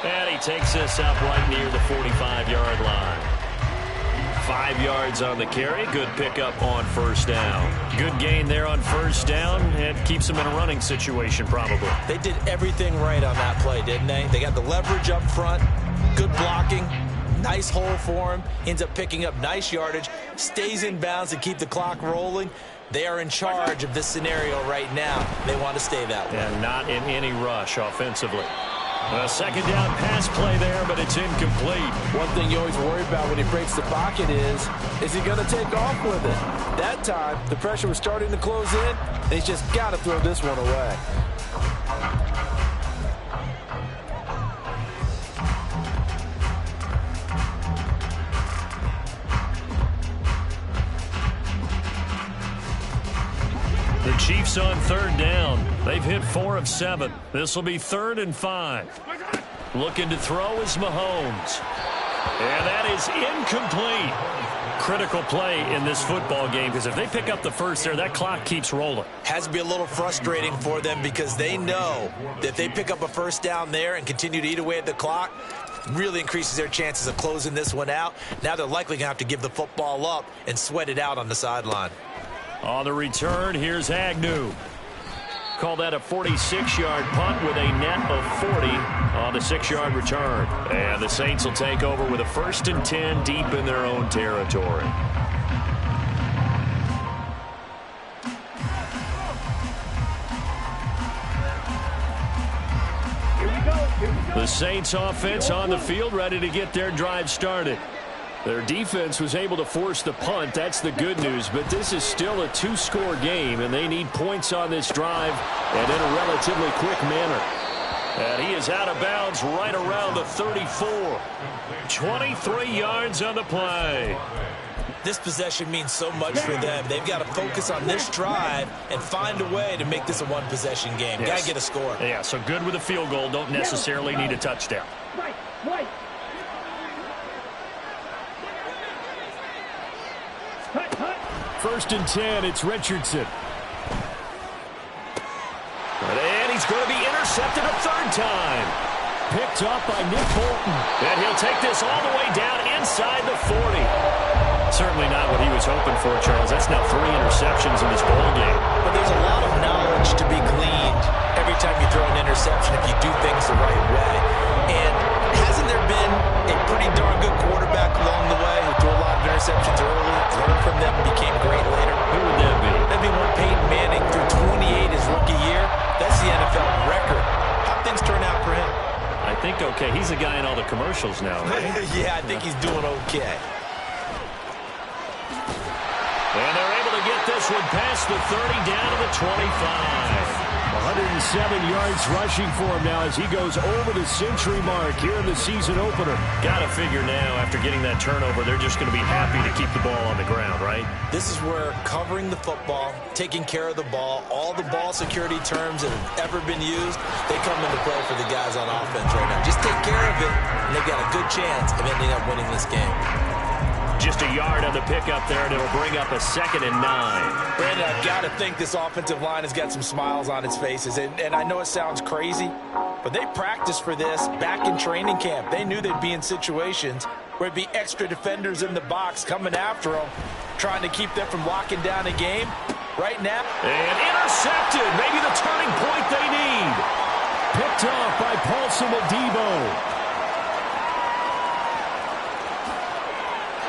And he takes this up right near the 45-yard line. 5 yards on the carry. Good pickup on first down. Good gain there on first down. And keeps them in a running situation probably. They did everything right on that play, didn't they? They got the leverage up front. Good blocking. Nice hole for him. Ends up picking up nice yardage. Stays in bounds to keep the clock rolling. They are in charge of this scenario right now. They want to stay that way. And not in any rush offensively. A second down pass play there, but it's incomplete. One thing you always worry about when he breaks the pocket is he going to take off with it? That time, the pressure was starting to close in, and he's just got to throw this one away. The Chiefs on third down. They've hit 4 of 7. This will be 3rd and 5. Looking to throw is Mahomes. And that is incomplete. Critical play in this football game because if they pick up the first there, that clock keeps rolling. Has to be a little frustrating for them because they know that if they pick up a first down there and continue to eat away at the clock, really increases their chances of closing this one out. Now they're likely going to have to give the football up and sweat it out on the sideline. On the return, here's Agnew. Call that a 46-yard punt with a net of 40 on the 6-yard return. And the Saints will take over with a 1st and 10 deep in their own territory. Here we go. The Saints offense on the field, ready to get their drive started. Their defense was able to force the punt. That's the good news. But this is still a 2-score game, and they need points on this drive and in a relatively quick manner. And he is out of bounds right around the 34. 23 yards on the play. This possession means so much for them. They've got to focus on this drive and find a way to make this a one-possession game. Yes. Got to get a score. Yeah, so good with a field goal. Don't necessarily need a touchdown. Right. Cut. 1st and 10, it's Richardson. And he's going to be intercepted a 3rd time. Picked up by Nick Bolton. And he'll take this all the way down inside the 40. Certainly not what he was hoping for, Charles. That's now 3 interceptions in this ball game. But there's a lot of knowledge to be gleaned every time you throw an interception if you do things the right way. And hasn't there been a pretty darn good quarterback along the way who threw a lot of interceptions early, learned from them, became great later? Who would that be? That'd be one Peyton Manning threw 28 his think okay. He's the guy in all the commercials now, right? Yeah, I think he's doing okay. And they're able to get this one past the 30 down to the 25. 107 yards rushing for him now as he goes over the century mark here in the season opener. Got to figure now after getting that turnover, they're just going to be happy to keep the ball on the ground, right? This is where covering the football, taking care of the ball, all the ball security terms that have ever been used, they come into play for the guys on offense right now. Just take care of it, and they've got a good chance of ending up winning this game. Just a yard on the pickup there, and it'll bring up a 2nd and 9. Brandon, I've got to think this offensive line has got some smiles on its faces. And I know it sounds crazy, but they practiced for this back in training camp. They knew they'd be in situations where it'd be extra defenders in the box coming after them, trying to keep them from locking down a game. Right now. And intercepted. Maybe the turning point they need. Picked off by Paulson Adebo.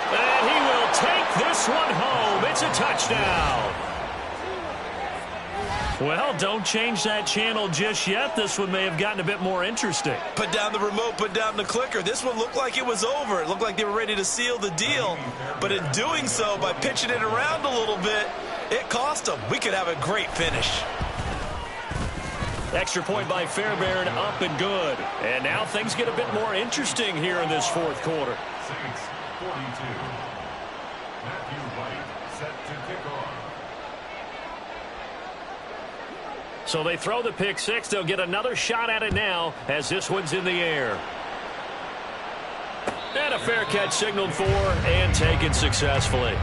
And he will take this one home. It's a touchdown. Well, don't change that channel just yet. This one may have gotten a bit more interesting. Put down the remote, put down the clicker. This one looked like it was over. It looked like they were ready to seal the deal. But in doing so, by pitching it around a little bit, it cost them. We could have a great finish. Extra point by Fairbairn, up and good. And now things get a bit more interesting here in this fourth quarter. Saints 42. Matthew White set to kick off. So they throw the pick six. They'll get another shot at it now as this one's in the air. And a fair catch signaled for and taken successfully.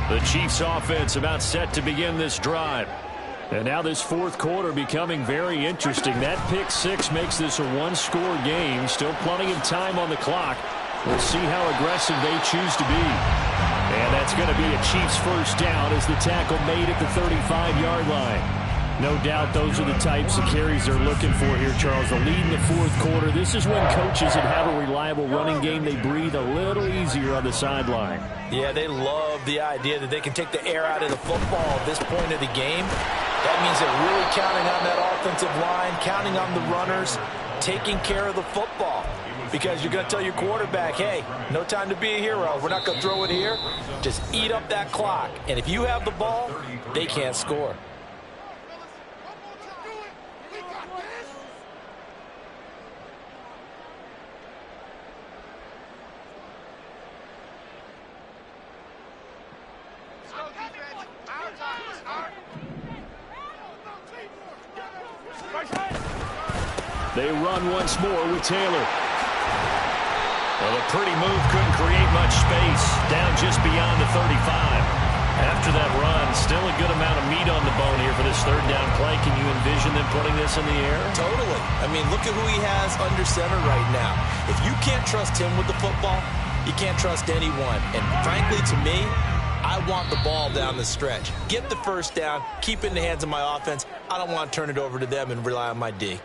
The Chiefs offense about set to begin this drive. And now this fourth quarter becoming very interesting. That pick six makes this a one-score game. Still plenty of time on the clock. We'll see how aggressive they choose to be. And that's going to be a Chiefs first down as the tackle made at the 35-yard line. No doubt those are the types of carries they're looking for here, Charles. The lead in the fourth quarter. This is when coaches that have a reliable running game, they breathe a little easier on the sideline. Yeah, they love the idea that they can take the air out of the football at this point of the game. That means they're really counting on that offensive line, counting on the runners, taking care of the football. Because you're going to tell your quarterback, hey, no time to be a hero. We're not going to throw it here. Just eat up that clock. And if you have the ball, they can't score. They run once more with Taylor. Well, a pretty move couldn't create much space. Down just beyond the 35. After that run, still a good amount of meat on the bone here for this third down play. Can you envision them putting this in the air? Totally. I mean, look at who he has under center right now. If you can't trust him with the football, you can't trust anyone. And frankly, to me, I want the ball down the stretch. Get the first down, keep it in the hands of my offense. I don't want to turn it over to them and rely on my D.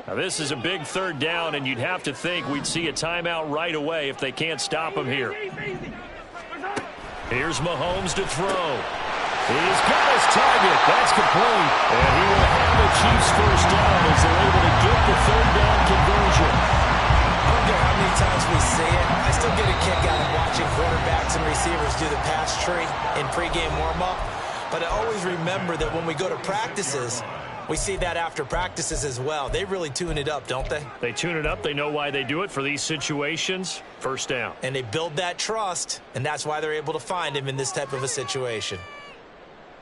Now, this is a big third down, and you'd have to think we'd see a timeout right away if they can't stop him here. Here's Mahomes to throw. He's got his target. That's complete. And he will have the Chiefs first down as they're able to get the third down conversion. I don't care how many times we see it. I still get a kick out of watching quarterbacks and receivers do the pass tree in pregame warm-up. But I always remember that when we go to practices, we see that after practices as well. They really tune it up, don't they? They tune it up. They know why they do it for these situations. First down. And they build that trust, and that's why they're able to find him in this type of a situation.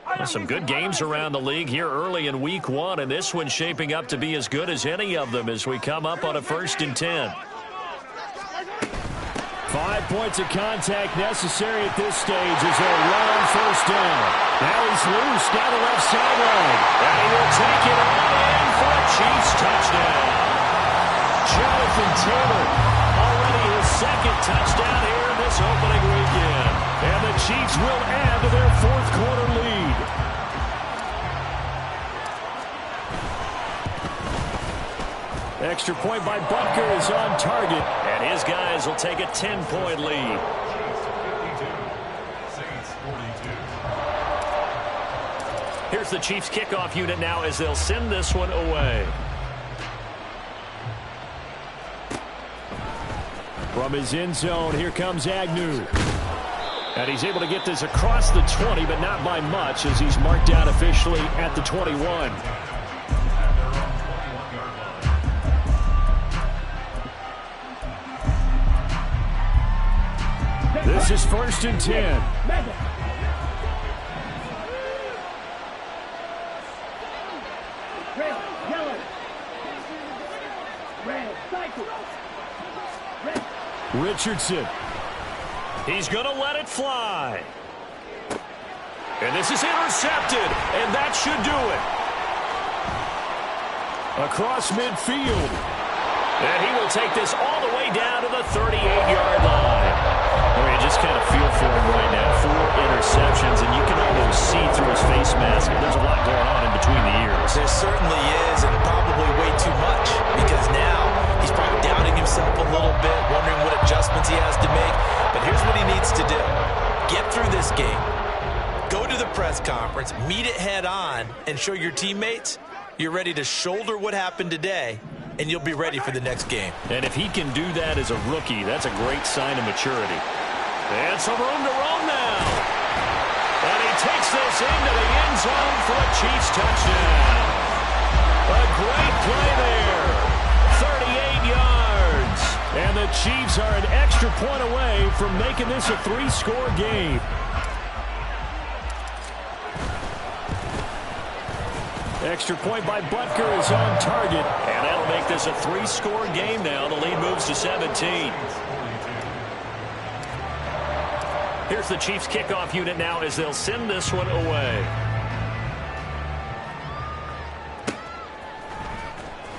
Well, some good games around the league here early in week one, and this one's shaping up to be as good as any of them as we come up on a 1st and 10. 5 points of contact necessary at this stage as they run on first down. Now he's loose down the left sideline. And he will take it on in for a Chiefs touchdown. Jonathan Taylor, already his second touchdown here in this this opening weekend. And the Chiefs will add to their fourth quarter lead. Extra point by Butker is on target. And his guys will take a 10-point lead. Here's the Chiefs kickoff unit now as they'll send this one away. From his end zone, here comes Agnew. And he's able to get this across the 20, but not by much as he's marked down officially at the 21. This is 1st and 10. Red, yellow. Red, cycle. Red. Richardson. He's going to let it fly. And this is intercepted, and that should do it. Across midfield. And he will take this all the way down to the 38-yard line. I mean, just kind of feel for him right now. 4 interceptions, and you can almost see through his face mask. There's a lot going on in between the ears. There certainly is, and probably way too much, because now he's probably doubting himself a little bit, wondering what adjustments he has to make. But here's what he needs to do. Get through this game. Go to the press conference, meet it head on, and show your teammates you're ready to shoulder what happened today, and you'll be ready for the next game. And if he can do that as a rookie, that's a great sign of maturity. And some room to roam now. And he takes this into the end zone for a Chiefs touchdown. A great play there. 38 yards. And the Chiefs are an extra point away from making this a 3-score game. Extra point by Butker is on target. And that'll make this a 3-score game now. The lead moves to 17. Here's the Chiefs kickoff unit now as they'll send this one away.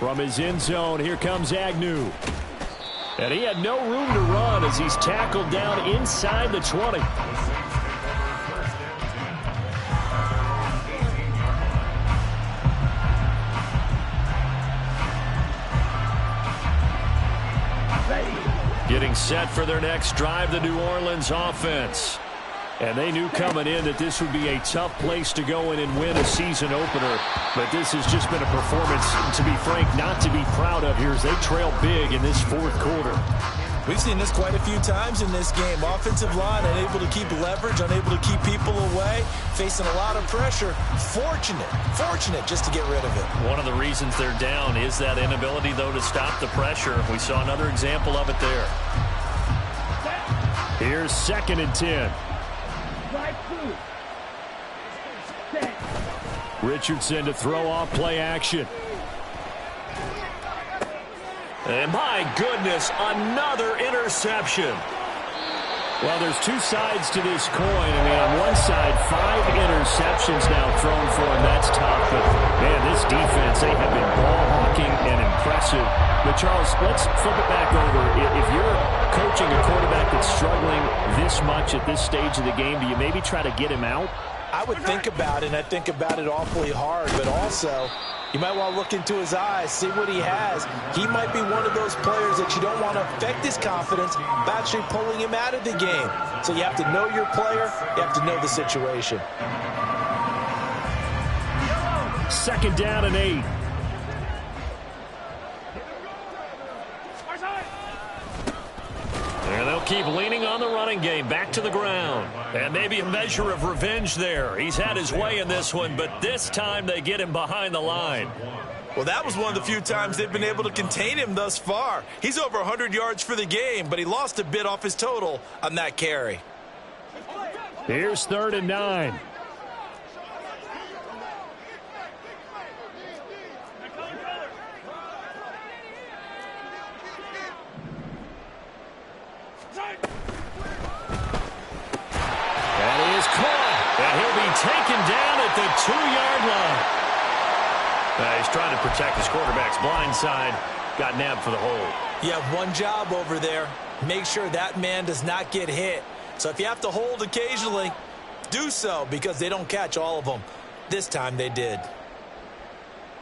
From his end zone, here comes Agnew. And he had no room to run as he's tackled down inside the 20. Getting set for their next drive, the New Orleans offense. And they knew coming in that this would be a tough place to go in and win a season opener. But this has just been a performance, to be frank, not to be proud of here as they trail big in this fourth quarter. We've seen this quite a few times in this game. Offensive line unable to keep leverage, unable to keep people away, facing a lot of pressure. Fortunate just to get rid of it. One of the reasons they're down is that inability, though, to stop the pressure. We saw another example of it there. Here's 2nd and 10. Richardson to throw off play action. And my goodness, another interception. Well, there's 2 sides to this coin. I mean, on one side, 5 interceptions now thrown for him. That's tough. But, man, this defense, they have been ball hawking and impressive. But, Charles, let's flip it back over. If you're coaching a quarterback that's struggling this much at this stage of the game, do you maybe try to get him out? I would think about it, and I think about it awfully hard. But also, you might want to look into his eyes, see what he has. He might be one of those players that you don't want to affect his confidence by actually pulling him out of the game. So you have to know your player. You have to know the situation. 2nd down and 8. And they'll keep leaning on the running game, back to the ground. And maybe a measure of revenge there. He's had his way in this one, but this time they get him behind the line. Well, that was one of the few times they've been able to contain him thus far. He's over 100 yards for the game, but he lost a bit off his total on that carry. Here's 3rd and 9. Taken down at the 2-yard line. He's trying to protect his quarterback's blind side. Got nabbed for the hold. You have one job over there. Make sure that man does not get hit. So if you have to hold occasionally, do so, because they don't catch all of them. This time they did.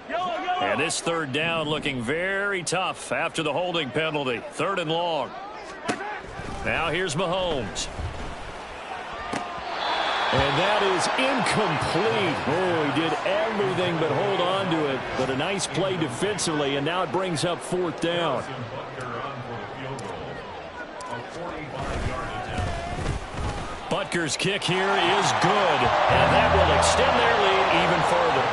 And this third down looking very tough after the holding penalty. 3rd and long. Now here's Mahomes. And that is incomplete. Oh, he did everything but hold on to it. But a nice play defensively, and now it brings up 4th down. Butker's kick here is good, and that will extend their lead even further.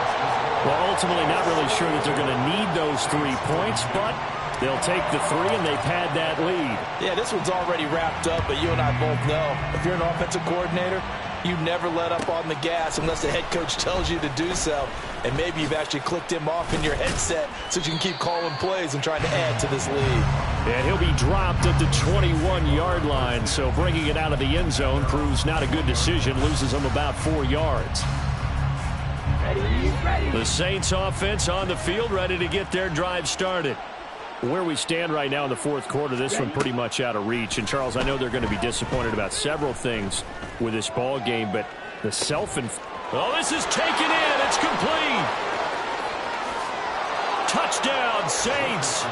Well, ultimately not really sure that they're going to need those 3 points, but they'll take the 3, and they've had that lead. Yeah, this one's already wrapped up, but you and I both know if you're an offensive coordinator, you never let up on the gas unless the head coach tells you to do so. And maybe you've actually clicked him off in your headset so you can keep calling plays and trying to add to this lead. And he'll be dropped at the 21-yard line, so bringing it out of the end zone proves not a good decision, loses them about 4 yards. The Saints offense on the field, ready to get their drive started. Where we stand right now in the 4th quarter, this one pretty much out of reach. And, Charles, I know they're going to be disappointed about several things with this ball game, but the Oh, this is taken in. It's complete. Touchdown, Saints.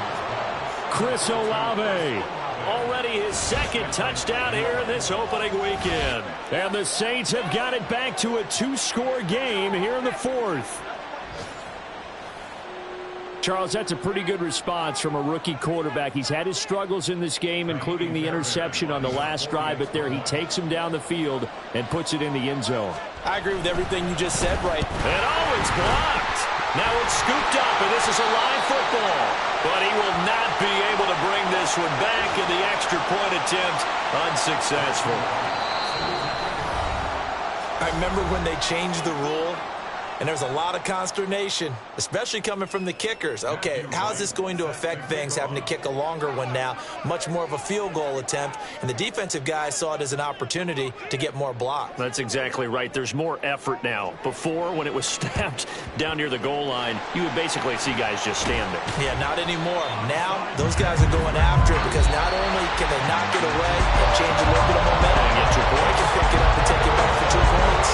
Chris Olave. Already his 2nd touchdown here in this opening weekend. And the Saints have got it back to a 2-score game here in the 4th. Charles, that's a pretty good response from a rookie quarterback. He's had his struggles in this game, including the interception on the last drive, but there he takes him down the field and puts it in the end zone. I agree with everything you just said, right? And oh, it's blocked. Now it's scooped up, and this is a live football. But he will not be able to bring this one back, and the extra point attempt unsuccessful. I remember when they changed the rule, and there was a lot of consternation, especially coming from the kickers. Okay, how is this going to affect things, having to kick a longer one now, much more of a field goal attempt, and the defensive guys saw it as an opportunity to get more blocks. That's exactly right. There's more effort now. Before, when it was snapped down near the goal line, you would basically see guys just stand there. Yeah, not anymore. Now, those guys are going after it because not only can they knock it away and change a little bit of momentum, and get 2 points. They can pick it up and take it back for 2 points.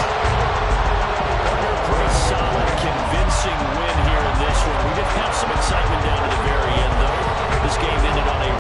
Pretty solid, convincing win here in this one. We did have some excitement